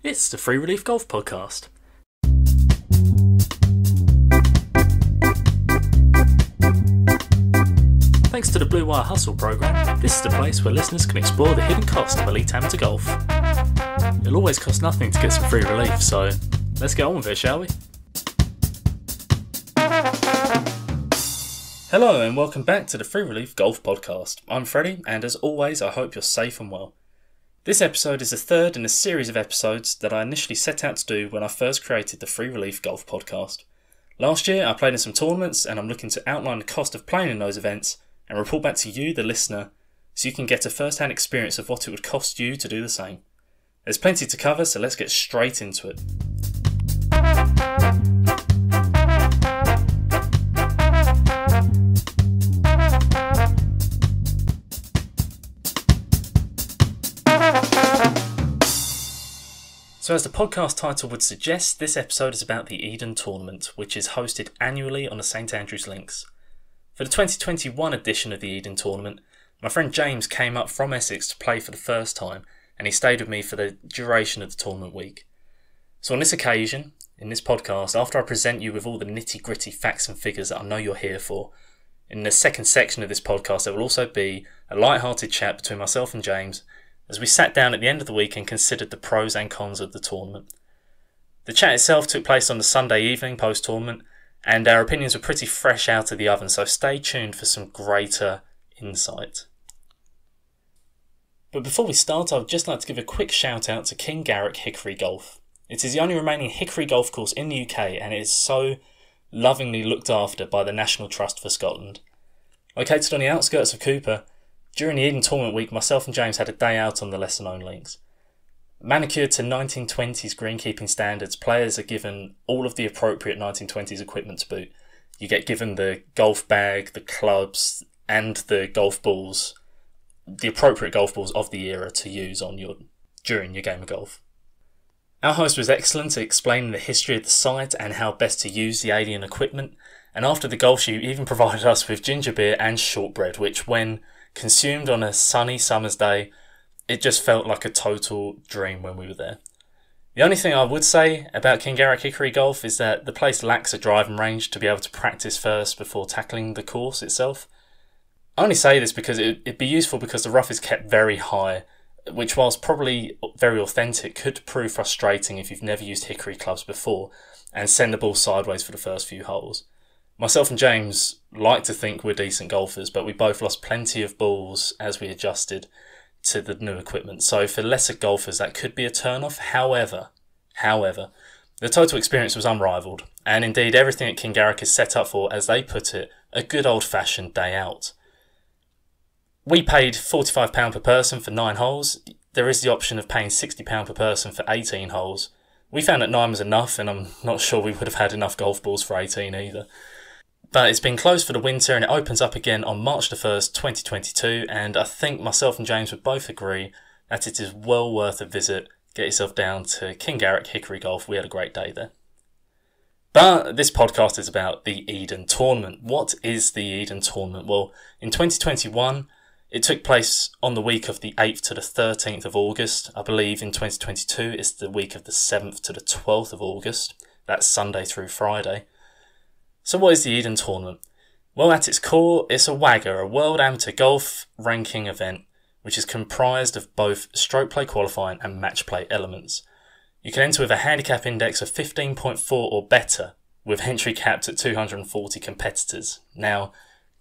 It's the Free Relief Golf Podcast. Thanks to the Blue Wire Hustle program, this is the place where listeners can explore the hidden cost of elite amateur golf. It'll always cost nothing to get some free relief, so let's get on with it, shall we? Hello and welcome back to the Free Relief Golf Podcast. I'm Freddie, and as always, I hope you're safe and well. This episode is the third in a series of episodes that I initially set out to do when I first created the Free Relief Golf Podcast. Last year, I played in some tournaments, and I'm looking to outline the cost of playing in those events and report back to you, the listener, so you can get a first-hand experience of what it would cost you to do the same. There's plenty to cover, so let's get straight into it. So as the podcast title would suggest, this episode is about the Eden Tournament, which is hosted annually on the St Andrews Links. For the 2021 edition of the Eden Tournament, my friend James came up from Essex to play for the first time, and he stayed with me for the duration of the tournament week. So on this occasion, in this podcast, after I present you with all the nitty-gritty facts and figures that I know you're here for, in the second section of this podcast there will also be a light-hearted chat between myself and James as we sat down at the end of the week and considered the pros and cons of the tournament. The chat itself took place on the Sunday evening post-tournament, and our opinions were pretty fresh out of the oven, so stay tuned for some greater insight. But before we start, I would just like to give a quick shout out to King Garrick Hickory Golf. It is the only remaining hickory golf course in the UK, and it is so lovingly looked after by the National Trust for Scotland. Located on the outskirts of Cooper, during the Eden Tournament week, myself and James had a day out on the lesser-known links. Manicured to 1920s greenkeeping standards, players are given all of the appropriate 1920s equipment to boot. You get given the golf bag, the clubs, and the golf balls, the appropriate golf balls of the era to use during your game of golf. Our host was excellent at explaining the history of the site and how best to use the alien equipment, and after the golf shoot even provided us with ginger beer and shortbread, which when consumed on a sunny summer's day, it just felt like a total dream when we were there. The only thing I would say about King Garrick Hickory Golf is that the place lacks a driving range to be able to practice first before tackling the course itself. I only say this because it'd be useful because the rough is kept very high, which whilst probably very authentic could prove frustrating if you've never used hickory clubs before and send the ball sideways for the first few holes. Myself and James like to think we're decent golfers, but we both lost plenty of balls as we adjusted to the new equipment. So for lesser golfers, that could be a turn-off. However, the total experience was unrivaled, and indeed everything at King Garrick is set up for, as they put it, a good old-fashioned day out. We paid £45 per person for 9 holes. There is the option of paying £60 per person for 18 holes. We found that 9 was enough, and I'm not sure we would have had enough golf balls for 18 either. But it's been closed for the winter and it opens up again on March the 1st, 2022, and I think myself and James would both agree that it is well worth a visit. Get yourself down to King Garrick Hickory Golf. We had a great day there. But this podcast is about the Eden Tournament. What is the Eden Tournament? Well, in 2021, it took place on the week of the 8th to the 13th of August. I believe in 2022, it's the week of the 7th to the 12th of August. That's Sunday through Friday. So what is the Eden Tournament? Well, at its core, it's a WAGR, a World Amateur Golf Ranking event, which is comprised of both stroke play qualifying and match play elements. You can enter with a handicap index of 15.4 or better, with entry capped at 240 competitors. Now,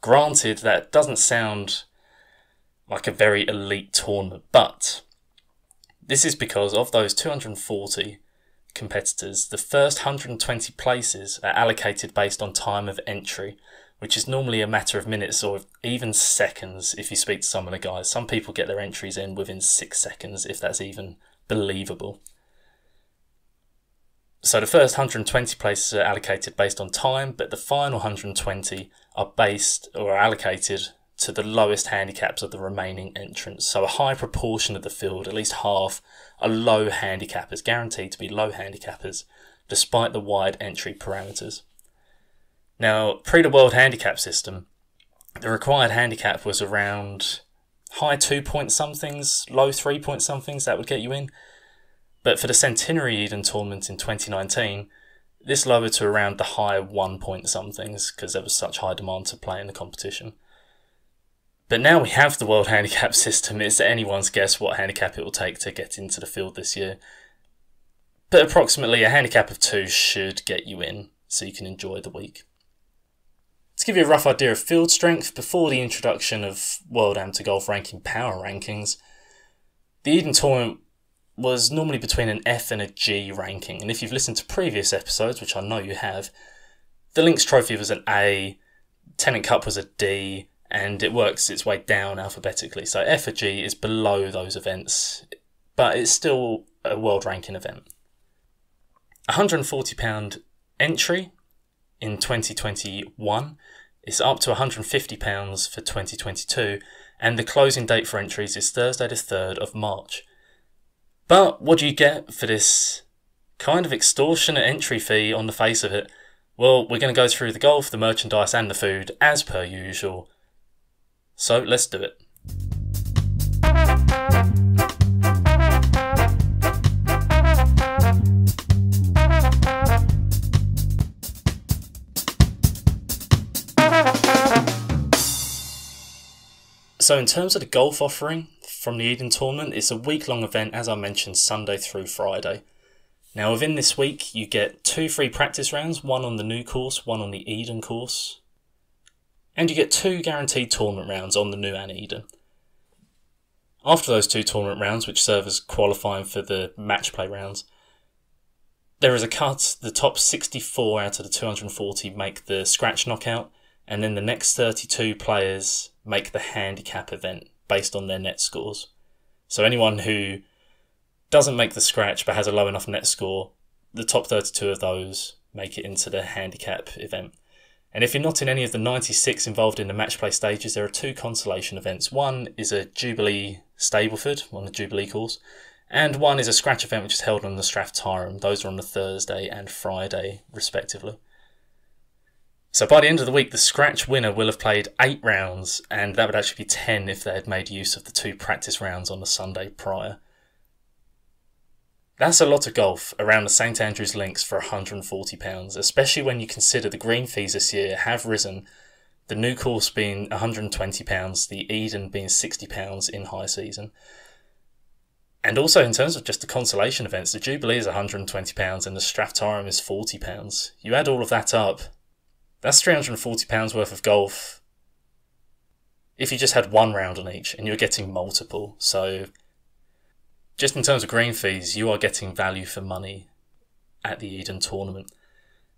granted, that doesn't sound like a very elite tournament, but this is because of those 240 competitors, the first 120 places are allocated based on time of entry, which is normally a matter of minutes or even seconds if you speak to some of the guys. Some people get their entries in within 6 seconds, if that's even believable. So the first 120 places are allocated based on time, but the final 120 are based or are allocated to the lowest handicaps of the remaining entrants. So a high proportion of the field, at least half, are low handicappers, guaranteed to be low handicappers, despite the wide entry parameters. Now, pre the World Handicap system, the required handicap was around high 2 point somethings, low 3 point somethings. That would get you in. But for the Centenary Eden tournament in 2019, this lowered to around the high 1 point somethings because there was such high demand to play in the competition. But now we have the World Handicap system, it's anyone's guess what handicap it will take to get into the field this year. But approximately a handicap of 2 should get you in, so you can enjoy the week. To give you a rough idea of field strength, before the introduction of World Amateur Golf Ranking Power Rankings, the Eden tournament was normally between an F and a G ranking, and if you've listened to previous episodes, which I know you have, the Links Trophy was an A, Tennant Cup was a D, and it works its way down alphabetically. So F or G is below those events, but it's still a world ranking event. £140 entry in 2021 is up to £150 for 2022, and the closing date for entries is Thursday the 3rd of March. But what do you get for this kind of extortionate entry fee on the face of it? Well, we're going to go through the golf, the merchandise and the food as per usual. So let's do it. So in terms of the golf offering from the Eden tournament, it's a week-long event, as I mentioned, Sunday through Friday. Now within this week, you get 2 free practice rounds, one on the new course, one on the Eden course. And you get 2 guaranteed tournament rounds on the new and Eden. After those 2 tournament rounds, which serve as qualifying for the match play rounds, there is a cut. The top 64 out of the 240 make the scratch knockout, and then the next 32 players make the handicap event based on their net scores. So anyone who doesn't make the scratch but has a low enough net score, the top 32 of those make it into the handicap event. And if you're not in any of the 96 involved in the match play stages, there are 2 consolation events. One is a Jubilee Stableford on the Jubilee course, and one is a scratch event which is held on the Strath Tyrone. Those are on the Thursday and Friday, respectively. So by the end of the week, the scratch winner will have played 8 rounds, and that would actually be 10 if they had made use of the 2 practice rounds on the Sunday prior. That's a lot of golf around the St Andrews Links for £140, especially when you consider the green fees this year have risen, the new course being £120, the Eden being £60 in high season. And also in terms of just the consolation events, the Jubilee is £120 and the Strath Tyrone is £40. You add all of that up, that's £340 worth of golf if you just had 1 round on each and you're getting multiple. So just in terms of green fees, you are getting value for money at the Eden tournament.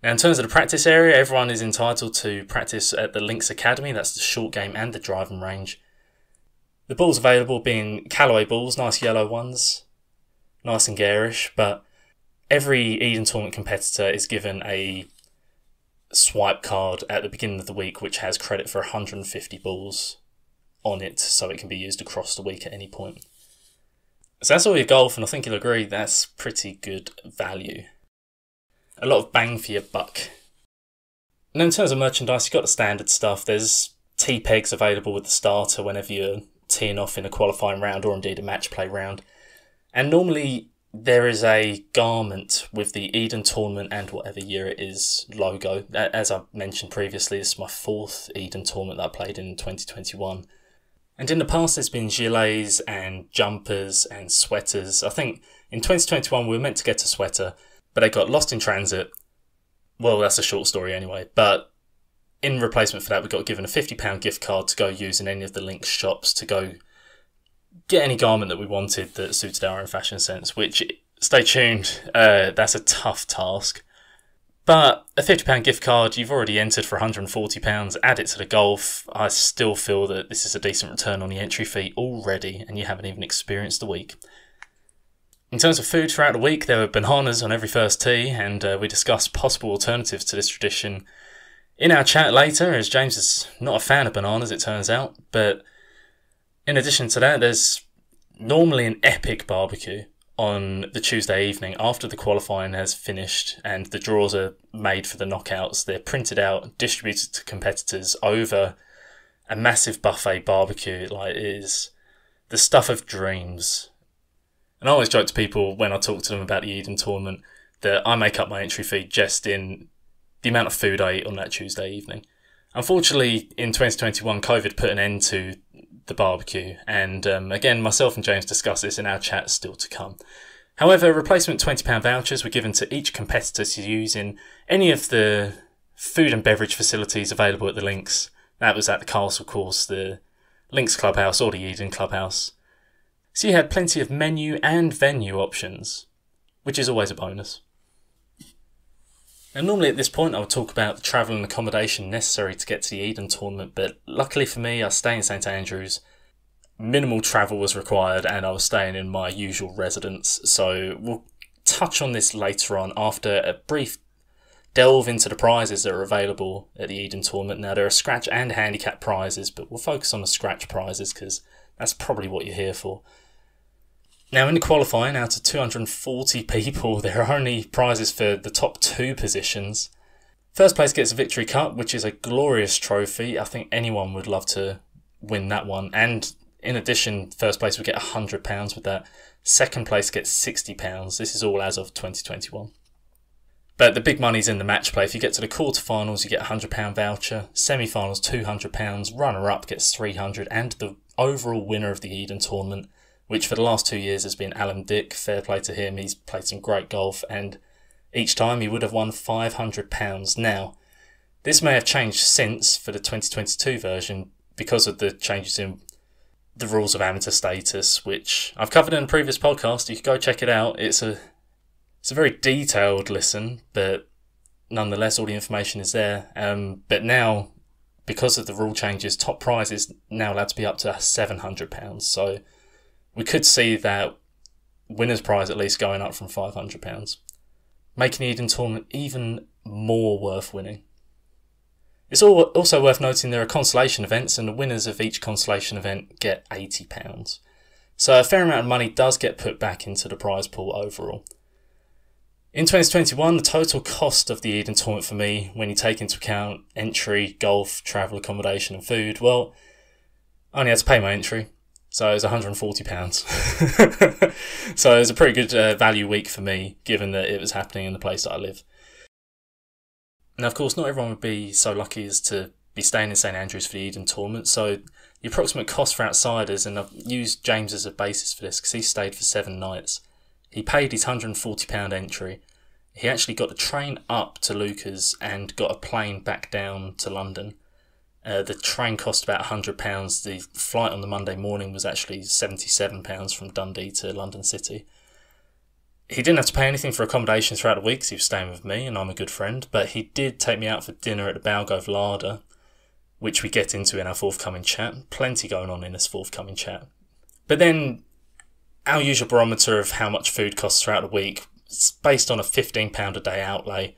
Now in terms of the practice area, everyone is entitled to practice at the Links Academy. That's the short game and the driving range. The balls available being Callaway balls, nice yellow ones, nice and garish, but every Eden tournament competitor is given a swipe card at the beginning of the week which has credit for 150 balls on it, so it can be used across the week at any point. So that's all your golf, and I think you'll agree that's pretty good value. A lot of bang for your buck. And in terms of merchandise, you've got the standard stuff. There's tee pegs available with the starter whenever you're teeing off in a qualifying round or indeed a match play round. And normally there is a garment with the Eden tournament and whatever year it is logo. As I mentioned previously, this is my 4th Eden tournament that I played in 2021. And in the past there's been gilets and jumpers and sweaters. I think in 2021 we were meant to get a sweater, but they got lost in transit. Well, that's a short story anyway. But in replacement for that, we got given a £50 gift card to go use in any of the Links shops to go get any garment that we wanted that suited our own fashion sense, which, stay tuned, that's a tough task. But a £50 gift card, you've already entered for £140, add it to the golf. I still feel that this is a decent return on the entry fee already, and you haven't even experienced the week. In terms of food throughout the week, there were bananas on every first tee, and we discussed possible alternatives to this tradition in our chat later, as James is not a fan of bananas, it turns out. But in addition to that, there's normally an epic barbecue on the Tuesday evening after the qualifying has finished and the draws are made for the knockouts. They're printed out, distributed to competitors over a massive buffet barbecue. Like, it is the stuff of dreams. And I always joke to people when I talk to them about the Eden tournament that I make up my entry fee just in the amount of food I eat on that Tuesday evening. Unfortunately, in 2021, COVID put an end to the barbecue, and again, myself and James discussed this in our chat still to come. However, replacement £20 vouchers were given to each competitor to use in any of the food and beverage facilities available at the links. That was at the Castle course, the Links Clubhouse or the Eden Clubhouse. So you had plenty of menu and venue options, which is always a bonus. Now, normally at this point I would talk about the travel and accommodation necessary to get to the Eden tournament, but luckily for me I stay in St Andrews. Minimal travel was required and I was staying in my usual residence, so we'll touch on this later on after a brief delve into the prizes that are available at the Eden tournament. Now, there are scratch and handicap prizes, but we'll focus on the scratch prizes because that's probably what you're here for. Now, in the qualifying, out of 240 people, there are only prizes for the top 2 positions. First place gets a Victory Cup, which is a glorious trophy. I think anyone would love to win that one. And in addition, first place would get £100 with that. Second place gets £60. This is all as of 2021. But the big money's in the match play. If you get to the quarterfinals, you get a £100 voucher. Semi-finals, £200. Runner-up gets £300. And the overall winner of the Eden tournament, which for the last 2 years has been Alan Dick. Fair play to him. He's played some great golf, and each time he would have won £500. Now, this may have changed since for the 2022 version because of the changes in the rules of amateur status, which I've covered in a previous podcast. You can go check it out. It's a very detailed listen, but nonetheless, all the information is there. But now, because of the rule changes, top prize is now allowed to be up to £700. So we could see that winner's prize at least going up from £500, making the Eden tournament even more worth winning. It's also worth noting there are consolation events, and the winners of each consolation event get £80. So a fair amount of money does get put back into the prize pool overall. In 2021, the total cost of the Eden tournament for me, when you take into account entry, golf, travel, accommodation and food, well, I only had to pay my entry. So it was £140. So it was a pretty good value week for me, given that it was happening in the place that I live. Now, of course, not everyone would be so lucky as to be staying in St Andrews for the Eden tournament. So the approximate cost for outsiders, and I've used James as a basis for this because he stayed for 7 nights. He paid his £140 entry. He actually got the train up to Lucas and got a plane back down to London. The train cost about £100. The flight on the Monday morning was actually £77 from Dundee to London City. He didn't have to pay anything for accommodation throughout the week because he was staying with me and I'm a good friend, but he did take me out for dinner at the Balgove Larder, which we get into in our forthcoming chat. Plenty going on in this forthcoming chat. But then our usual barometer of how much food costs throughout the week, it's based on a £15 a day outlay.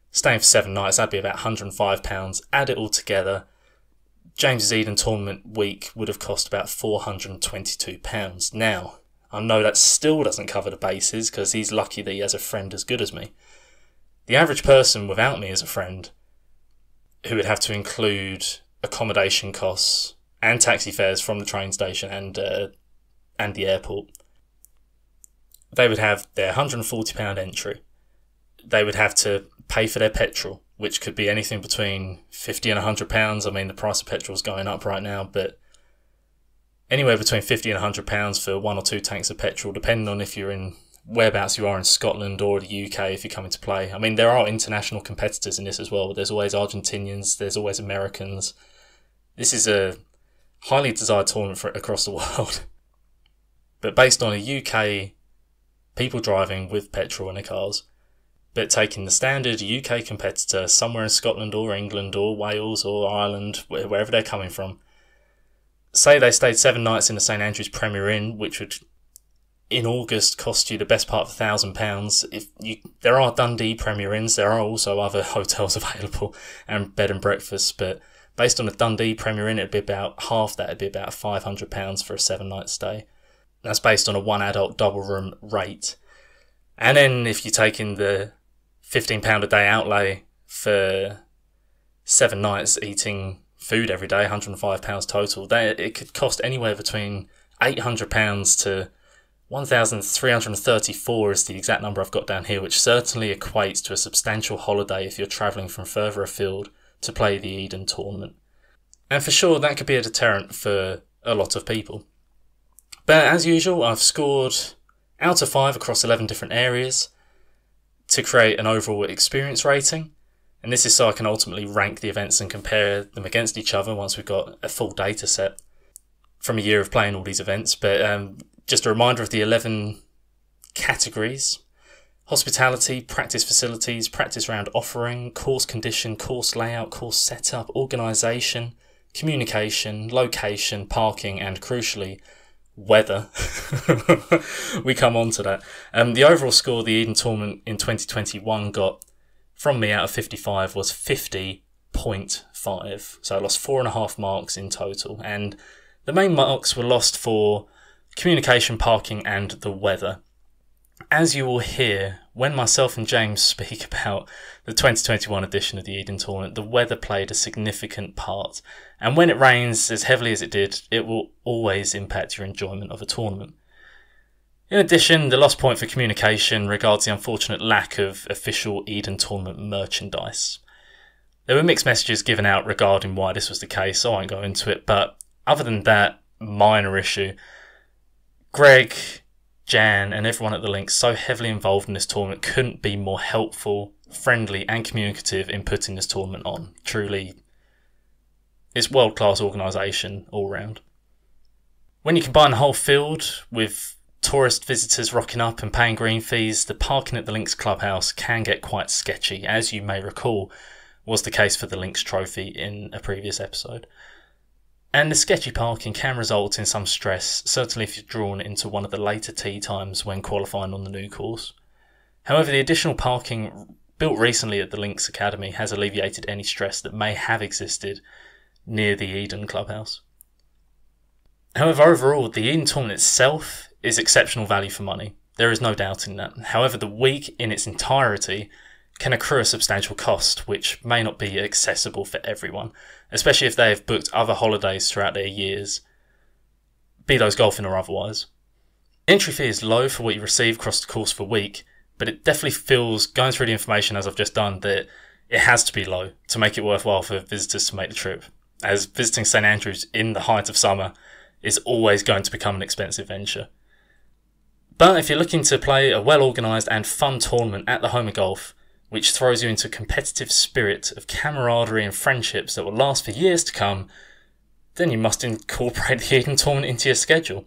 Staying for 7 nights, that'd be about £105. Add it all together, James's Eden tournament week would have cost about £422. Now, I know that still doesn't cover the bases because he's lucky that he has a friend as good as me. The average person without me as a friend, who would have to include accommodation costs and taxi fares from the train station and the airport, they would have their £140 entry. They would have to pay for their petrol, which could be anything between £50 and £100. I mean, the price of petrol is going up right now, but anywhere between £50 and £100 for 1 or 2 tanks of petrol, depending on if you're in whereabouts you are in Scotland or the UK if you come into play. I mean, there are international competitors in this as well. There's always Argentinians, there's always Americans. This is a highly desired tournament across the world. But based on a UK people driving with petrol in their cars, but taking the standard UK competitor somewhere in Scotland or England or Wales or Ireland, wherever they're coming from, say they stayed 7 nights in the St Andrews Premier Inn, which would in August cost you the best part of £1,000. There are Dundee Premier Inns, there are also other hotels available and bed and breakfast, but based on a Dundee Premier Inn, it'd be about half that. It'd be about £500 for a 7-night stay. That's based on a 1 adult double room rate. And then if you take in the £15 a day outlay for 7 nights eating food every day, £105 total, it could cost anywhere between £800 to 1,334 is the exact number I've got down here, which certainly equates to a substantial holiday if you're travelling from further afield to play the Eden tournament. And for sure, that could be a deterrent for a lot of people. But as usual, I've scored out of 5 across 11 different areas to create an overall experience rating. And this is so I can ultimately rank the events and compare them against each other once we've got a full data set from a year of playing all these events. But just a reminder of the 11 categories: hospitality, practice facilities, practice round offering, course condition, course layout, course setup, organisation, communication, location, parking, and crucially, weather. We come on to that. The overall score the Eden Tournament in 2021 got from me out of 55 was 50.5. So I lost 4.5 marks in total. And the main marks were lost for communication, parking, and the weather. As you will hear, when myself and James speak about the 2021 edition of the Eden Tournament, the weather played a significant part. And when it rains as heavily as it did, it will always impact your enjoyment of a tournament. In addition, the lost point for communication regards the unfortunate lack of official Eden Tournament merchandise. There were mixed messages given out regarding why this was the case, so I won't go into it, but other than that minor issue, Greg, Jan and everyone at the Links so heavily involved in this tournament couldn't be more helpful, friendly and communicative in putting this tournament on. Truly, it's world-class organisation all round. When you combine the whole field with tourist visitors rocking up and paying green fees, the parking at the Links clubhouse can get quite sketchy, as you may recall was the case for the Links trophy in a previous episode. And the sketchy parking can result in some stress, certainly if you're drawn into one of the later tee times when qualifying on the new course. However, the additional parking built recently at the Links Academy has alleviated any stress that may have existed near the Eden clubhouse. However, overall, the Eden tournament itself is exceptional value for money. There is no doubt in that. However, the week in its entirety can accrue a substantial cost, which may not be accessible for everyone, especially if they have booked other holidays throughout their years, be those golfing or otherwise. Entry fee is low for what you receive across the course for a week, but it definitely feels, going through the information as I've just done, that it has to be low to make it worthwhile for visitors to make the trip, as visiting St Andrews in the height of summer is always going to become an expensive venture. But if you're looking to play a well-organised and fun tournament at the home of golf, which throws you into a competitive spirit of camaraderie and friendships that will last for years to come, then you must incorporate the Eden Tournament into your schedule.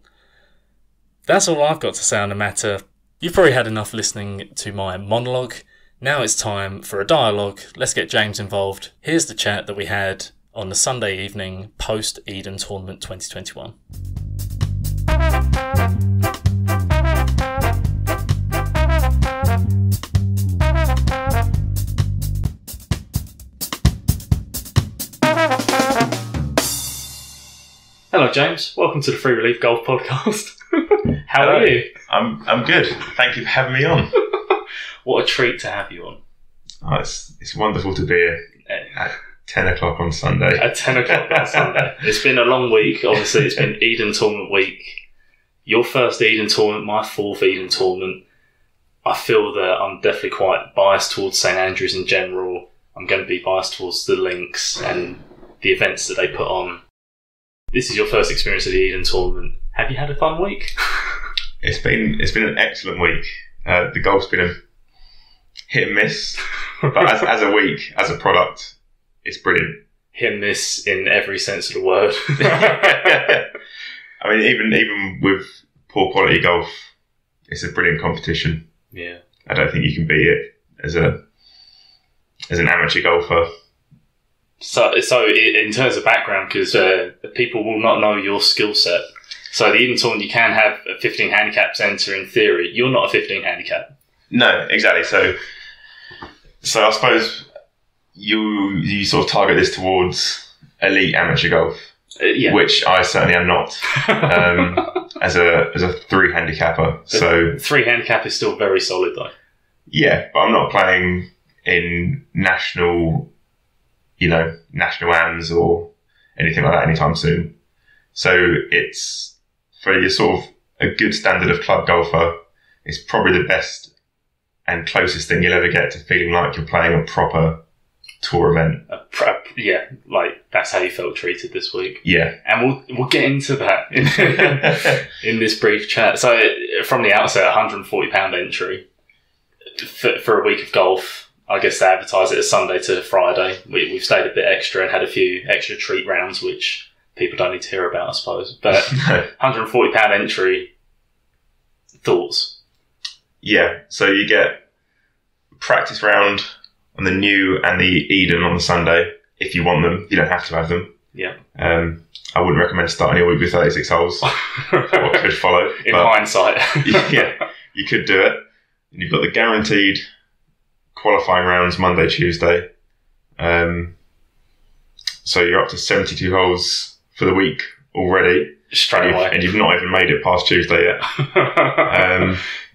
That's all I've got to say on the matter. You've probably had enough listening to my monologue. Now it's time for a dialogue. Let's get James involved. Here's the chat that we had on the Sunday evening post-Eden Tournament 2021. Hello, James. Welcome to the Free Relief Golf Podcast. How are you? I'm good. Thank you for having me on. What a treat to have you on. Oh, it's wonderful to be here at 10 o'clock on Sunday. At 10 o'clock on Sunday. It's been a long week. Obviously, it's been Eden Tournament week. Your first Eden Tournament, my fourth Eden Tournament. I feel that I'm definitely quite biased towards St Andrews in general. I'm going to be biased towards the Links and the events that they put on. This is your first experience of the Eden Tournament. Have you had a fun week? It's been an excellent week. The golf's been a hit and miss, but as a week, as a product, it's brilliant. Hit and miss in every sense of the word. I mean, even with poor quality golf, it's a brilliant competition. Yeah, I don't think you can beat it as an amateur golfer. So in terms of background, because people will not know your skill set. So the Eden Tournament, you can have a 15 handicaps enter in theory. You're not a 15 handicap. No, exactly. So I suppose you sort of target this towards elite amateur golf, yeah. Which I certainly am not. As a 3 handicapper. So 3 handicap is still very solid though. Yeah, but I'm not playing in national AMs or anything like that anytime soon. So it's for your sort of a good standard of club golfer, it's probably the best and closest thing you'll ever get to feeling like you're playing a proper tour event. Yeah, like that's how you felt treated this week. Yeah, and we'll get into that in this brief chat. So from the outset, £140 entry for a week of golf. I guess they advertise it as Sunday to Friday. We've stayed a bit extra and had a few extra treat rounds, which people don't need to hear about, I suppose. But £140 entry. Thoughts? Yeah, so you get practice round on the New and the Eden on the Sunday. If you want them, you don't have to have them. Yeah. I wouldn't recommend starting your week with 36 holes. What could follow. In hindsight. Yeah, you could do it. And you've got the guaranteed qualifying rounds Monday, Tuesday. So you're up to 72 holes for the week already. Straight away. And you've not even made it past Tuesday yet.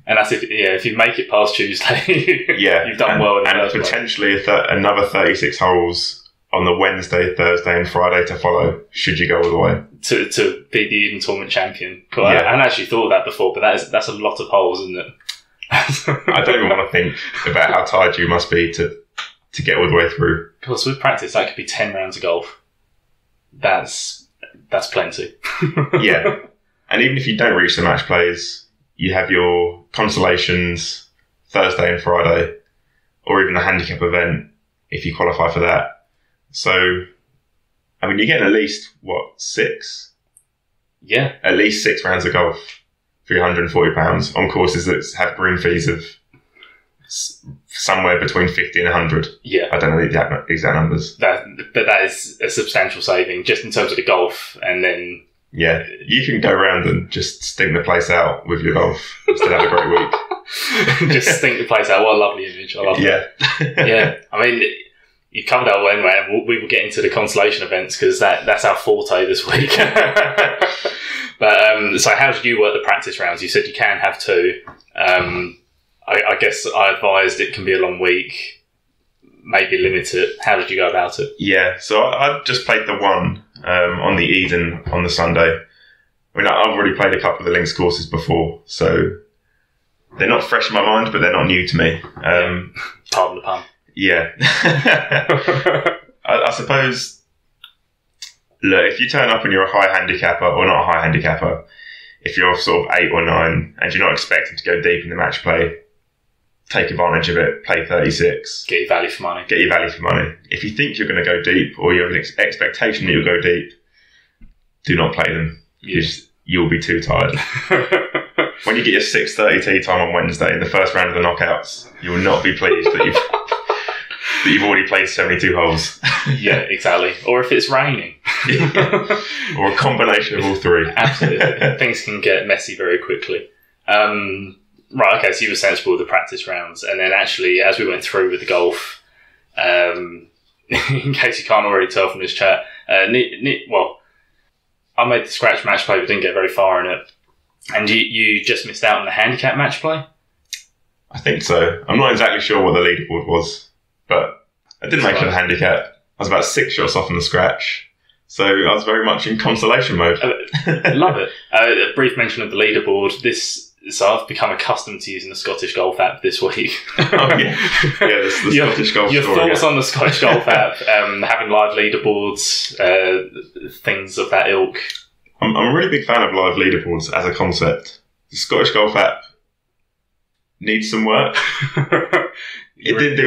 And that's if you make it past Tuesday, you've done well in the first place. Potentially another 36 holes on the Wednesday, Thursday and Friday to follow, should you go all the way. To be the Eden Tournament champion. Cool. Yeah. I hadn't actually thought of that before, but that's a lot of holes, isn't it? I don't even want to think about how tired you must be to get all the way through. Plus, with practice, that could be 10 rounds of golf. That's plenty. Yeah. And even if you don't reach the match plays, you have your consolations Thursday and Friday, or even the handicap event if you qualify for that. So, I mean, you're getting at least, 6? Yeah. At least 6 rounds of golf for your £140 on courses that have green fees of somewhere between 50 and 100. Yeah. I don't know the exact numbers. But that is a substantial saving just in terms of the golf, and then... Yeah, you can go around and just stink the place out with your golf. Still have a great week. Just stink the place out. What a lovely image. I love that. Yeah. I mean, you covered our way anyway, and we will get into the consolation events because that's our forte this week. But so how did you work the practice rounds? You said you can have 2. I guess I advised it can be a long week, maybe limit it. How did you go about it? Yeah, so I just played the one on the Eden on the Sunday. I mean, I've already played a couple of the links courses before, so they're not fresh in my mind, but they're not new to me. Pardon the pun. Yeah. I suppose, look, if you turn up and you're a high handicapper, or not a high handicapper, if you're sort of 8 or 9 and you're not expecting to go deep in the match play, take advantage of it, play 36. Get your value for money. If you think you're going to go deep, or you have an expectation that you'll go deep, do not play them. Because you'll be too tired. When you get your 6:30 tee time on Wednesday in the first round of the knockouts, you will not be pleased that you've already played 72 holes. Yeah, exactly. Or if it's raining. Or a combination of all 3. Absolutely. Things can get messy very quickly. Right, okay, so you were sensible with the practice rounds. And then actually, as we went through with the golf, in case you can't already tell from this chat, I made the scratch match play but didn't get very far in it. And you just missed out on the handicap match play? I think so. I'm not exactly sure what the leaderboard was, but I didn't make it a handicap. I was about 6 shots off on the scratch. So I was very much in consolation mode. Love it. A brief mention of the leaderboard. So I've become accustomed to using the Scottish Golf app this week. Oh, yeah. Yeah, the Scottish Golf your story. Thoughts on the Scottish Golf app, having live leaderboards, things of that ilk? I'm a really big fan of live leaderboards as a concept. The Scottish Golf app needs some work. It didn't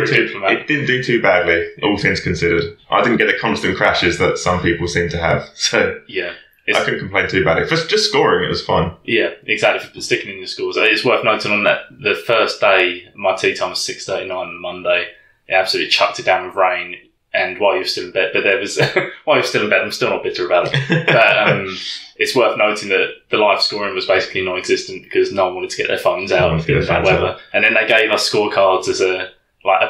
do too badly, all things considered. I didn't get the constant crashes that some people seem to have. So yeah. I couldn't complain too badly. For just scoring, it was fine. Yeah, exactly. For sticking in the scores. It's worth noting on that the first day, my tee time was 6:39 on Monday. It absolutely chucked it down with rain. And while you're still in bed, while you're still in bed, I'm still not bitter about it. But it's worth noting that the live scoring was basically non-existent because no one wanted to get their phones out in bad weather. And then they gave us scorecards as a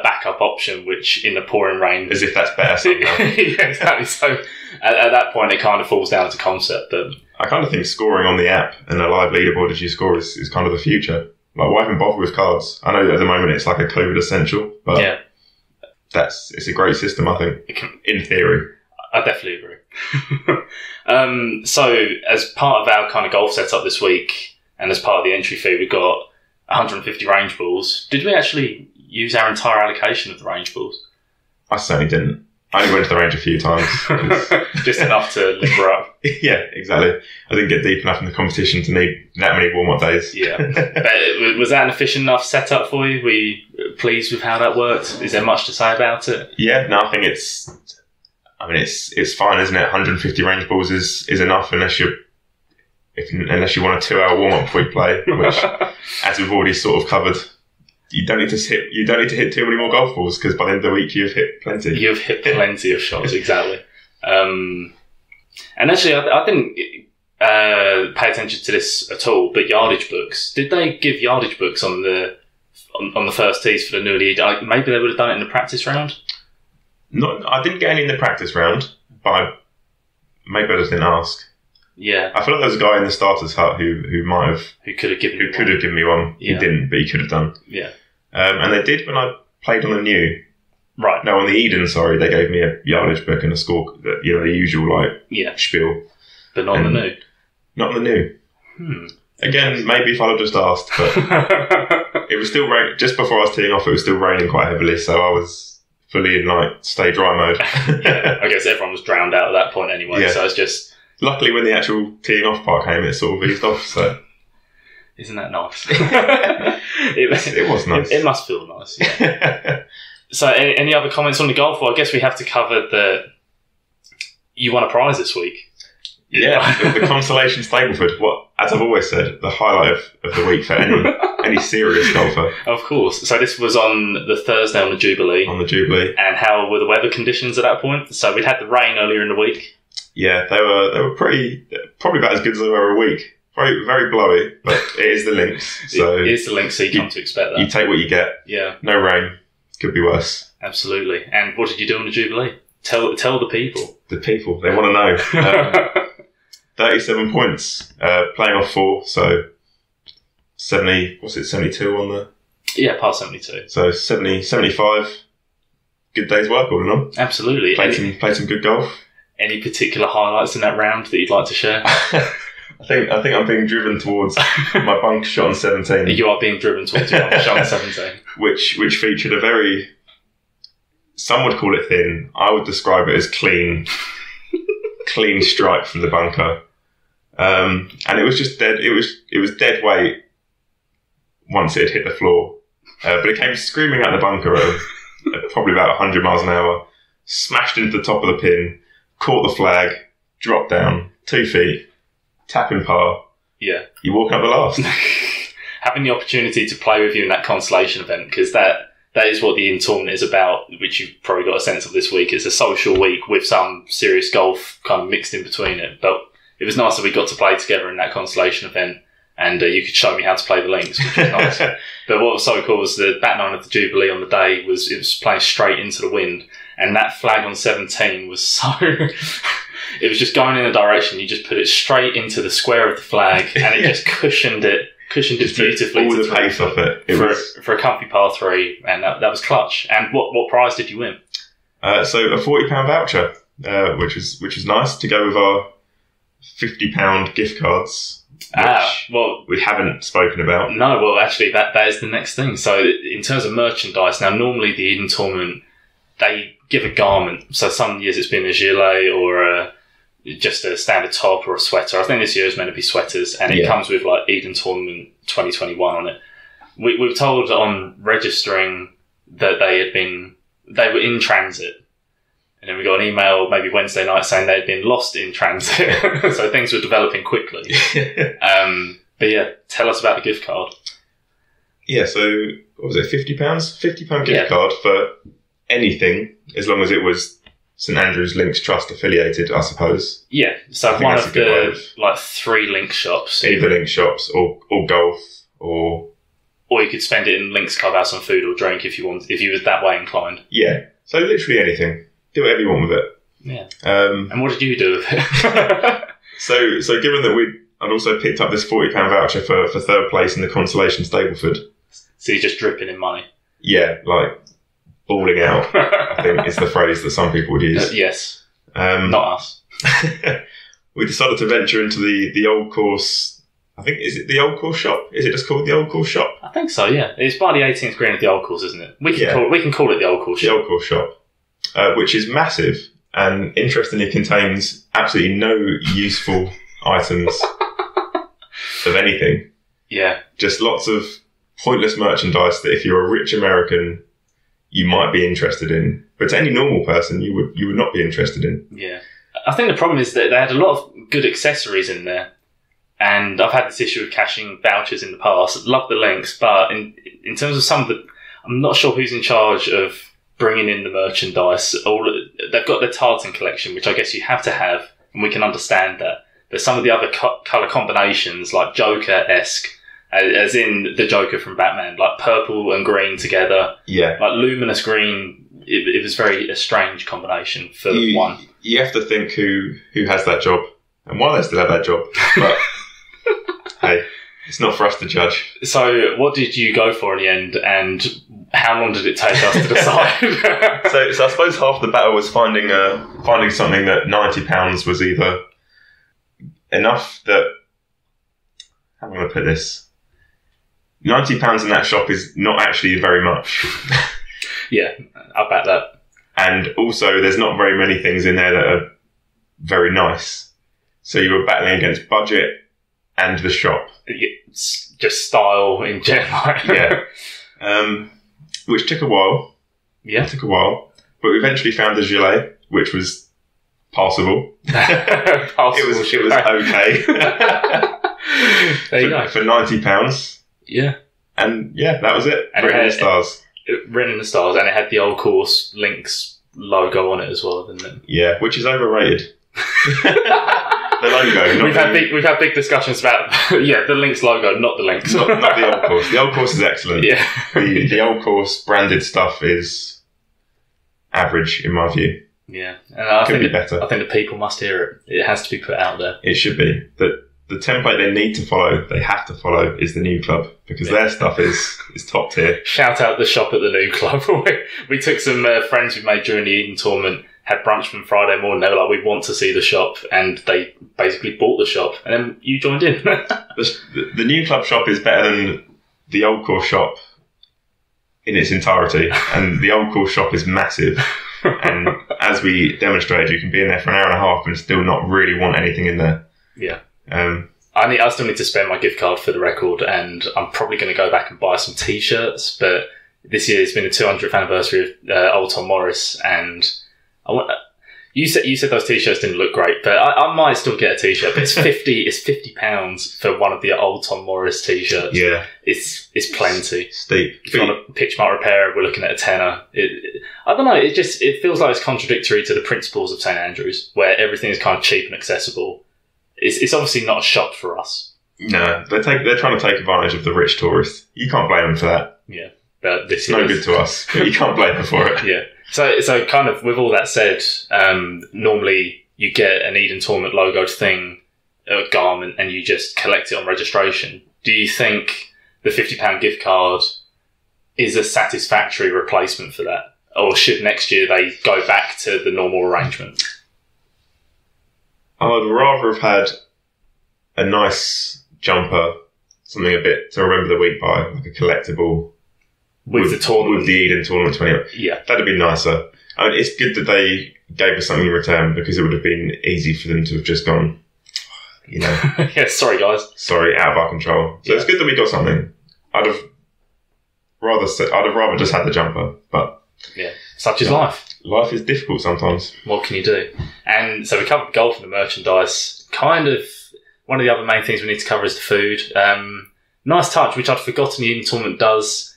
backup option, which in the pouring rain, as if that's better somehow. Yeah, exactly. So at that point, it kind of falls down to concept. But I kind of think scoring on the app and a live leaderboard as you score is kind of the future. Like, why even bother with cards? I know at the moment it's like a COVID essential, but yeah. It's a great system, I think, in theory. I definitely agree. So, as part of our kind of golf setup this week, and as part of the entry fee, we got 150 range balls. Did we actually use our entire allocation of the range balls? I certainly didn't. I only went to the range a few times. Just enough to limber up. Yeah, exactly. I didn't get deep enough in the competition to need that many warm-up days. Yeah. But was that an efficient enough setup for you? Were you pleased with how that worked? Is there much to say about it? Yeah, no, I think it's fine, isn't it? 150 range balls is enough unless you want a 2-hour warm-up before you play, which, as we've already sort of covered, you don't need to hit too many more golf balls, because by the end of the week you've hit plenty. You've hit plenty of shots, exactly. And actually, I didn't pay attention to this at all. But Yardage Books, did they give Yardage Books on the first tees for the newly? Maybe they would have done it in the practice round. I didn't get any in the practice round, but maybe I just didn't ask. Yeah, I feel like there was a guy in the starters hut who could have given me one. Yeah. He didn't, but he could have done. Yeah, and they did when I played on the new. Right. No, on the Eden, sorry, they gave me a yardage book and a score. The usual spiel. But not on the new. Not on the new. Again, maybe if I'd have just asked, but it was still raining. Just before I was teeing off, it was still raining quite heavily, so I was fully in stay dry mode. Yeah, I guess everyone was drowned out at that point anyway. Yeah. So it's just. Luckily, when the actual teeing off part came, it sort of eased off. So, isn't that nice? it was nice. It must feel nice. Yeah. So, any other comments on the golf? Well, I guess we have to cover that you won a prize this week. Yeah, the Constellation Stableford. What, as I've always said, the highlight of the week for any serious golfer. Of course. So this was on the Thursday on the Jubilee. On the Jubilee. And how were the weather conditions at that point? So we'd had the rain earlier in the week. Yeah, they were probably about as good as they were a week. Very, very blowy, but it is the links. So it is the links, so you come to expect that. You take what you get. Yeah. No rain. Could be worse. Absolutely. And what did you do on the Jubilee? Tell the people. The people, they want to know. 37 points, playing off 4, so 72 on the... Yeah, past 72. So 75. Good day's work all in all. Absolutely. Played some good golf. Any particular highlights in that round that you'd like to share? I think I'm being driven towards my bunker shot on 17. You are being driven towards your bunker shot on 17. Which featured a very... Some would call it thin. I would describe it as clean strike from the bunker. And it was just dead. It was dead weight once it had hit the floor. But it came screaming out the bunker at probably about 100 miles an hour, smashed into the top of the pin, caught the flag, dropped down 2 feet, tapping par. Yeah. You're walking up the last. Having the opportunity to play with you in that consolation event, because that is what the Eden tournament is about, which you've probably got a sense of this week. It's a social week with some serious golf kind of mixed in between it. But it was nice that we got to play together in that consolation event, and you could show me how to play the links, which was nice. But what was so cool was the back nine of the Jubilee on the day it was playing straight into the wind, and that flag on 17 was so... It was just going in a direction, you just put it straight into the square of the flag, and it just cushioned it beautifully. All the pace off it. For a comfy par 3, and that was clutch. And what prize did you win? So a £40 voucher, which was nice to go with our £50 gift cards. Which we haven't spoken about. No, well, actually, that is the next thing. So in terms of merchandise, now normally the Eden tournament, they give a garment. So some years it's been a gilet or just a standard top or a sweater. I think this year is meant to be sweaters, and it comes with like Eden Tournament 2021 on it. We were told on registering that they were in transit, and then we got an email maybe Wednesday night saying they'd been lost in transit. So things were developing quickly. But yeah, tell us about the gift card. Yeah, so what was it? £50? £50 gift card for anything, as long as it was St Andrews Links Trust affiliated, I suppose. Yeah, so one of the 3 link shops. Either link shops or golf or you could spend it in Links Clubhouse on food or drink if you were that way inclined. Yeah, so literally anything. Do whatever you want with it. Yeah. And what did you do with it? So given that I'd also picked up this £40 voucher for 3rd place in the Consolation Stableford. So you're just dripping in money. Yeah, like balling out, I think is the phrase that some people would use. Yes. Not us. We decided to venture into the old course I think, is it the Old Course Shop? Is it just called the Old Course Shop? I think so, yeah. It's by the 18th green of the Old Course, isn't it? We can call it the Old Course Shop. The Old Course Shop, which is massive and interestingly contains absolutely no useful items of anything. Yeah. Just lots of pointless merchandise that if you're a rich American, you might be interested in. But to any normal person, you would not be interested in. Yeah. I think the problem is that they had a lot of good accessories in there. And I've had this issue of cashing vouchers in the past. Love the links, but in terms of some of the... I'm not sure who's in charge of bringing in the merchandise. They've got the tartan collection, which I guess you have to have, and we can understand that. But some of the other colour combinations, like Joker-esque, as in the Joker from Batman, like purple and green together. Yeah. Like luminous green. It was a strange combination for one. You have to think who has that job and why they still have that job. But hey, it's not for us to judge. So what did you go for in the end, and how long did it take us to decide? So I suppose half the battle was finding something that £90 was either enough that... How am I going to put this? £90 in that shop is not actually very much. Yeah, I'll bet that. And also, there's not very many things in there that are very nice. So you were battling against budget and the shop. It's just style in general. Yeah. Which took a while. Yeah. It took a while. But we eventually found the gilet, which was passable. It was okay. There you go. For £90. Yeah. And yeah, that was it. And written in the stars. Written in the stars, and it had the Old Course Links logo on it as well, didn't it? Yeah, which is overrated. The logo. We've had big discussions about the Links logo, not the Links. Not the Old Course. The Old Course is excellent. Yeah. The Old Course branded stuff is average in my view. Yeah, and I Could think be better. I think the people must hear it. It has to be put out there. It should be. The template they need to follow, they have to follow, is the New Club, because their stuff is top tier. Shout out the shop at the New Club. We took some friends we made during the Eden tournament, had brunch from Friday morning. They were like, we want to see the shop, and they basically bought the shop, and then you joined in. The New Club shop is better than the Old Course shop in its entirety, and the Old Course shop is massive. And as we demonstrated, you can be in there for an hour and a half and still not really want anything in there. Yeah. I still need to spend my gift card for the record, and I'm probably going to go back and buy some T-shirts. But this year has been the 200th anniversary of Old Tom Morris, and you said those T-shirts didn't look great, but I might still get a T-shirt. But it's £50 for one of the Old Tom Morris T-shirts. Yeah, it's plenty. Steep. If you want a pitch mark repair, we're looking at a tenner. I don't know. It feels like it's contradictory to the principles of St Andrews, where everything is kind of cheap and accessible. It's obviously not a shop for us. No, they're trying to take advantage of the rich tourist. You can't blame them for that. Yeah, but this is no good to us. But you can't blame them for it. Yeah. So kind of with all that said, normally you get an Eden Tournament logoed thing, a garment, and you just collect it on registration. Do you think the £50 gift card is a satisfactory replacement for that, or should next year they go back to the normal arrangement? I'd rather have had a nice jumper, something a bit to remember the week by, like a collectible with the tournament, with the Eden Tournament 20. Yeah, that'd be nicer. I mean, it's good that they gave us something in return, because it would have been easy for them to have just gone, you know. Yeah, sorry guys. Sorry, out of our control. So it's good that we got something. I'd have rather just had the jumper, but yeah, such is life. Life is difficult sometimes. What can you do? And so we covered golf and the merchandise. Kind of one of the other main things we need to cover is the food. Nice touch, which I'd forgotten the Eden Tournament does.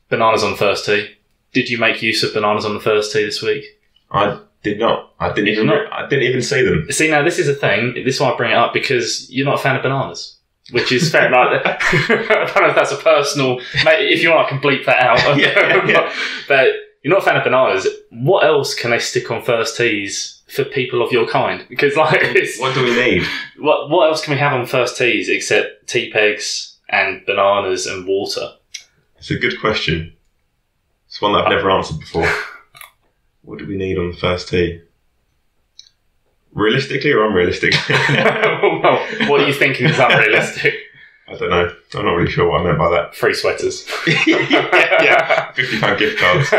Bananas on the first tee. Did you make use of bananas on the first tee this week? I did not. I didn't even see them. See, now this is a thing. This is why I bring it up, because you're not a fan of bananas, which is fair. Like, I don't know if that's a personal. If you want, I can bleep that out. Yeah. But you're not a fan of bananas. What else can they stick on first tees for people of your kind? Because what do we need? What else can we have on first tees except tea pegs and bananas and water? It's a good question. It's one that I've never answered before. What do we need on the first tee? Realistically or unrealistically? Well, what are you thinking is unrealistic? I don't know. I'm not really sure what I meant by that. Free sweaters. yeah. £50 gift cards.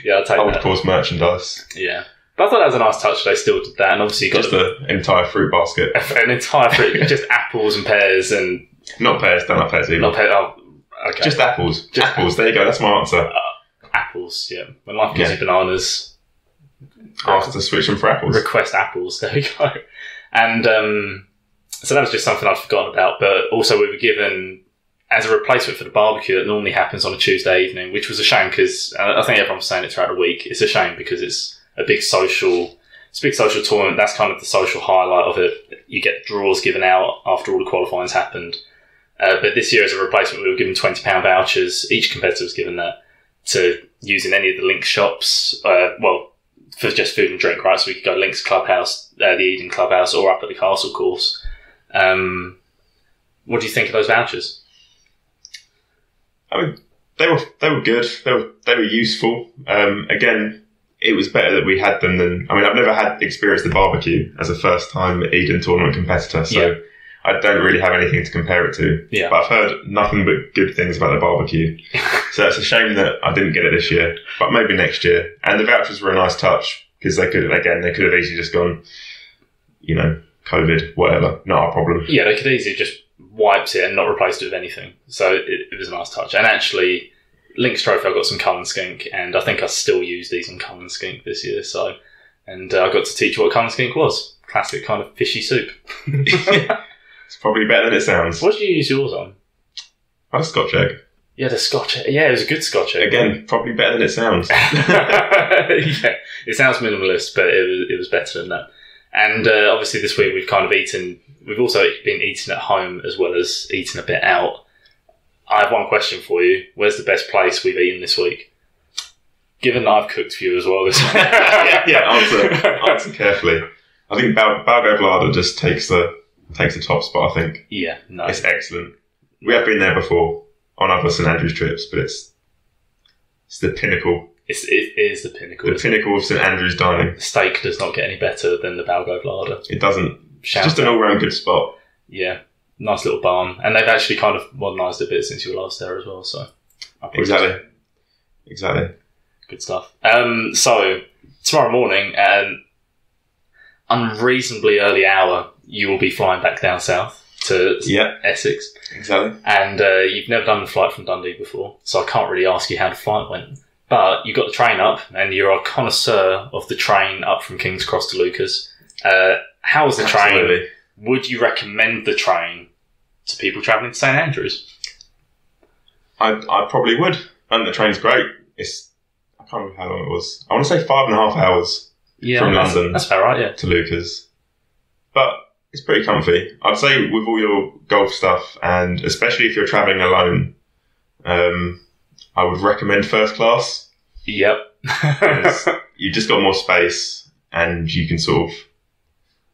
Yeah, I'll take Old that. course merchandise. Yeah. But I thought that was a nice touch. They still did that. And obviously you got just an entire fruit basket. An entire fruit, just apples and pears and... Not pears, don't like pears either. Not pears, oh, okay. Just apples. Just apples, there you go, that's my answer. Apples, yeah. When life gives you bananas... Ask to switch them for apples. Request apples, there we go. And so that was just something I'd forgotten about. But also we were given, as a replacement for the barbecue that normally happens on a Tuesday evening, which was a shame because I think everyone was saying it throughout the week. It's a shame because it's a big social tournament. That's kind of the social highlight of it. You get draws given out after all the qualifying's happened. But this year, as a replacement, we were given £20 vouchers. Each competitor was given that to use in any of the Lynx shops. For just food and drink, right? So we could go Lynx Clubhouse, the Eden Clubhouse, or up at the Castle course. What do you think of those vouchers? I mean, they were good. They were useful. Again, it was better that we had them than... I mean, I've never experienced the barbecue as a first-time Eden tournament competitor, so I don't really have anything to compare it to. Yeah. But I've heard nothing but good things about the barbecue. So it's a shame that I didn't get it this year, but maybe next year. And the vouchers were a nice touch because they could have easily just gone, COVID, whatever, not our problem. Yeah, they could easily just wiped it and not replaced it with anything. So it was a nice touch. And actually, Lynx Trophy, I got some Cullen Skink, and I think I still use these on Cullen Skink this year. So, and I got to teach what Cullen Skink was. Classic kind of fishy soup. It's probably better than it sounds. What did you use yours on? I had a Scotch egg. Yeah, the Scotch egg. Yeah, it was a good Scotch egg. Again, probably better than it sounds. Yeah, it sounds minimalist, but it was better than that. And obviously this week we've also been eating at home as well as eating a bit out. I have one question for you. Where's the best place we've eaten this week? Given that I've cooked for you as well this week. Answer carefully. I think Balgo just takes the top spot, I think. Yeah, no. It's excellent. We have been there before on other St Andrews trips, but it's the pinnacle. It is the pinnacle. The pinnacle of St Andrews dining. The steak does not get any better than the Balgo Vlada. It doesn't. It's just an all-round good spot. Yeah. Nice little barn. And they've actually kind of modernised it a bit since you were last there as well. So Exactly. Good stuff. So tomorrow morning at an unreasonably early hour, you will be flying back down south to Essex. Exactly. And you've never done the flight from Dundee before, so I can't really ask you how the flight went. But you got the train up, and you're a connoisseur of the train up from King's Cross to Lucas. How was the train? Would you recommend the train to people travelling to St Andrews? I probably would. And the train's great. I can't remember how long it was. I want to say 5.5 hours from London. That's about right, yeah. To Lucas. But it's pretty comfy. I'd say with all your golf stuff, and especially if you're travelling alone, I would recommend first class. Yep. You've just got more space, and you can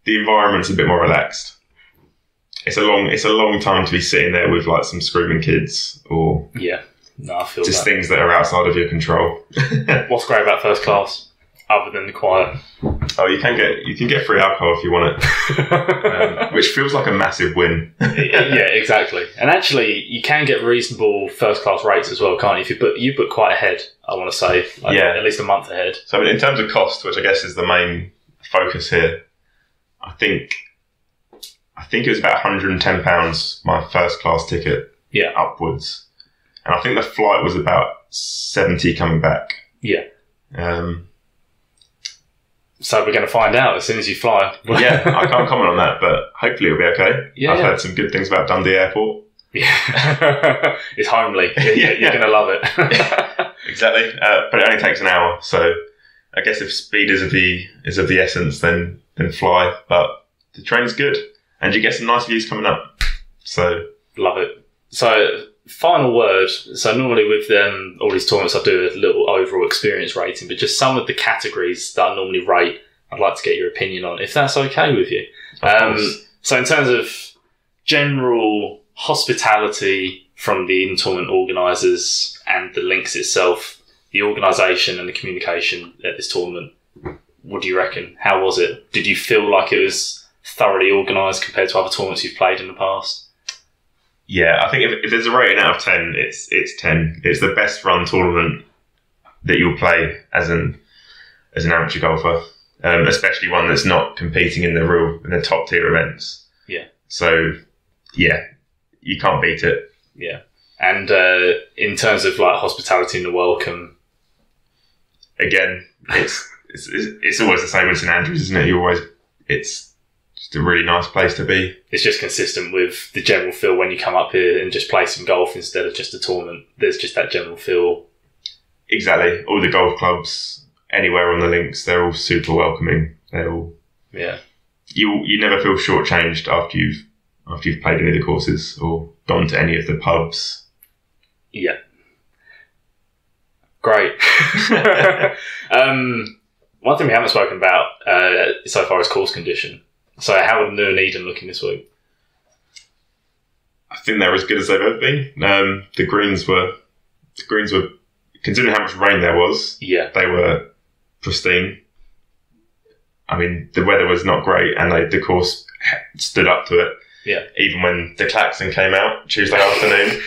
the environment's a bit more relaxed. It's a long time to be sitting there with like some screaming kids or I feel just things that are outside of your control. What's great about first class, other than the quiet? Oh, you can get free alcohol if you want it, which feels like a massive win. Yeah, exactly. And actually, you can get reasonable first class rates as well, can't you? You book quite ahead. I want to say, at least a month ahead. So, I mean, in terms of cost, which I guess is the main focus here, I think it was about £110 my first class ticket. Yeah, upwards, and I think the flight was about 70 coming back. Yeah. So we're going to find out as soon as you fly. Yeah, I can't comment on that, but hopefully it'll be okay. Yeah, I've heard some good things about Dundee Airport. Yeah, it's homely. You're going to love it. Exactly, but it only takes an hour. So I guess if speed is of the essence, then fly. But the train's good, and you get some nice views coming up. So love it. So final word. So normally with all these tournaments, I do a little overall experience rating, but just some of the categories that I normally rate, I'd like to get your opinion on, if that's okay with you. So in terms of general hospitality from the in-tournament organisers and the links itself, the organisation and the communication at this tournament, what do you reckon? How was it? Did you feel like it was thoroughly organised compared to other tournaments you've played in the past? Yeah, I think if there's a rating out of 10, it's 10. It's the best run tournament that you'll play as an amateur golfer, especially one that's not competing in the top tier events. Yeah. So, yeah, you can't beat it. Yeah. And in terms of like hospitality and the welcome, again, it's always the same with St Andrews, isn't it? It's just a really nice place to be. It's just consistent with the general feel when you come up here and just play some golf instead of just a tournament. There's just that general feel. Exactly. All the golf clubs, anywhere on the links, they're all super welcoming. They're all... Yeah. You never feel shortchanged after you've played any of the courses or gone to any of the pubs. Yeah. Great. One thing we haven't spoken about so far is course condition. So how are New and Eden looking this week? I think they're as good as they've ever been. The greens were, considering how much rain there was, yeah, they were pristine. I mean, the weather was not great, and the course stood up to it. Yeah. Even when the klaxon came out Tuesday afternoon.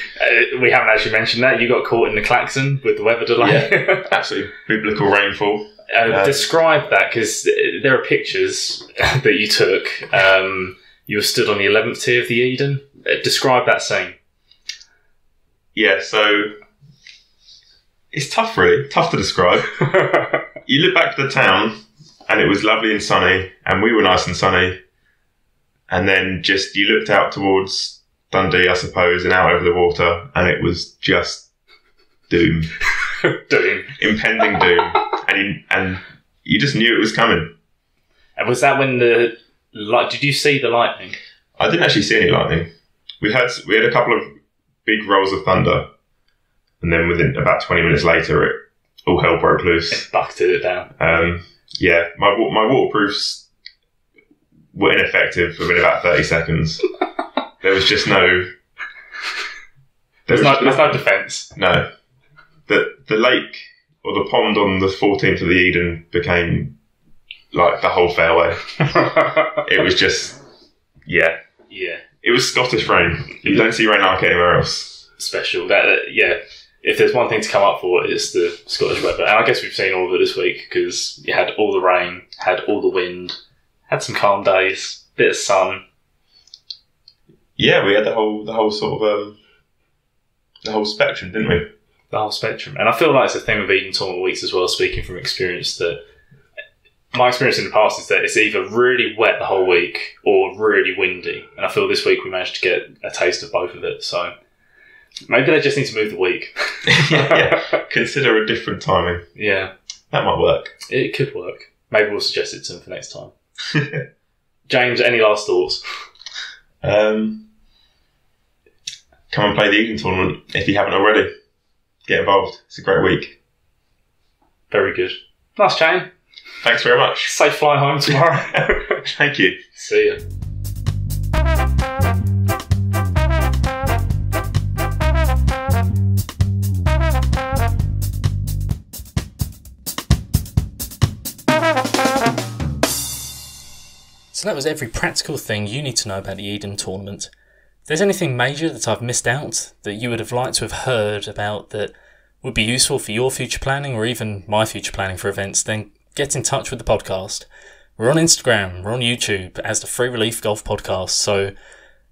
We haven't actually mentioned that. You got caught in the klaxon with the weather delay. Yeah, absolutely biblical rainfall. Describe that, because there are pictures that you took. You were stood on the 11th tee of the Eden. Describe that scene. Yeah, so it's tough, really. Tough to describe. You look back to the town, and it was lovely and sunny, and we were nice and sunny. And then just you looked out towards Dundee, I suppose, and out over the water, and it was just doom. Doom. Impending doom. And you just knew it was coming. And was that when did you see the lightning? I didn't actually see any lightning. We had a couple of big rolls of thunder, and then within about 20 minutes later, all hell broke loose. It bucketed it down. Yeah, my waterproofs were ineffective within about 30 seconds. There was just no... There's no defence. No. The lake or the pond on the 14th of the Eden became like the whole fairway. It was just... Yeah. Yeah. It was Scottish rain. You don't see rain like anywhere else. Special. Yeah. If there's one thing to come up for, it's the Scottish weather. And I guess we've seen all of it this week, because you had all the rain, had all the wind, had some calm days, bit of sun. Yeah, we had the whole sort of the whole spectrum, didn't we? The whole spectrum. And I feel like it's a thing with Eden Tournament weeks as well, speaking from experience, that my experience in the past is that it's either really wet the whole week or really windy. And I feel this week we managed to get a taste of both of it. So maybe they just need to move the week. Yeah. Consider a different timing. Yeah. That might work. It could work. Maybe we'll suggest it to them for next time. James, any last thoughts? Come and play the Eden Tournament if you haven't already. Get involved. It's a great week. Very good. Nice chatting. Thanks very much. Safe fly home tomorrow. Thank you. See ya. So that was every practical thing you need to know about the Eden Tournament. If there's anything major that I've missed out that you would have liked to have heard about that would be useful for your future planning or even my future planning for events, then get in touch with the podcast. We're on Instagram, we're on YouTube as the Free Relief Golf Podcast, so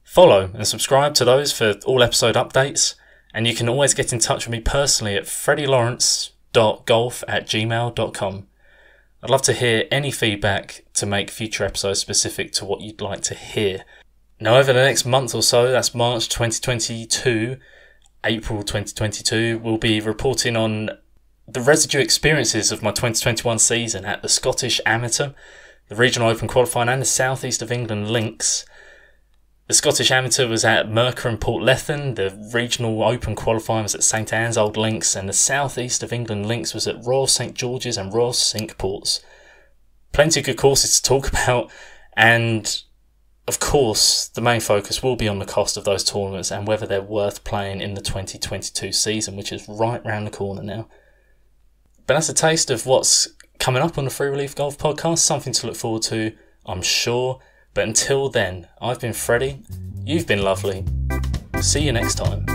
follow and subscribe to those for all episode updates, and you can always get in touch with me personally at freddielawrence.golf@gmail.com. I'd love to hear any feedback to make future episodes specific to what you'd like to hear. Now, over the next month or so, that's March 2022, April 2022, we'll be reporting on the residue experiences of my 2021 season at the Scottish Amateur, the Regional Open Qualifying and the South East of England Links. The Scottish Amateur was at Mercer and Portlethen, the Regional Open Qualifying was at St Anne's Old Links, and the South East of England Links was at Royal St George's and Royal Cinque Ports. Plenty of good courses to talk about, and of course the main focus will be on the cost of those tournaments and whether they're worth playing in the 2022 season, which is right round the corner now. But that's a taste of what's coming up on the Free Relief Golf Podcast, something to look forward to, I'm sure. But until then, I've been Freddie, you've been lovely. See you next time.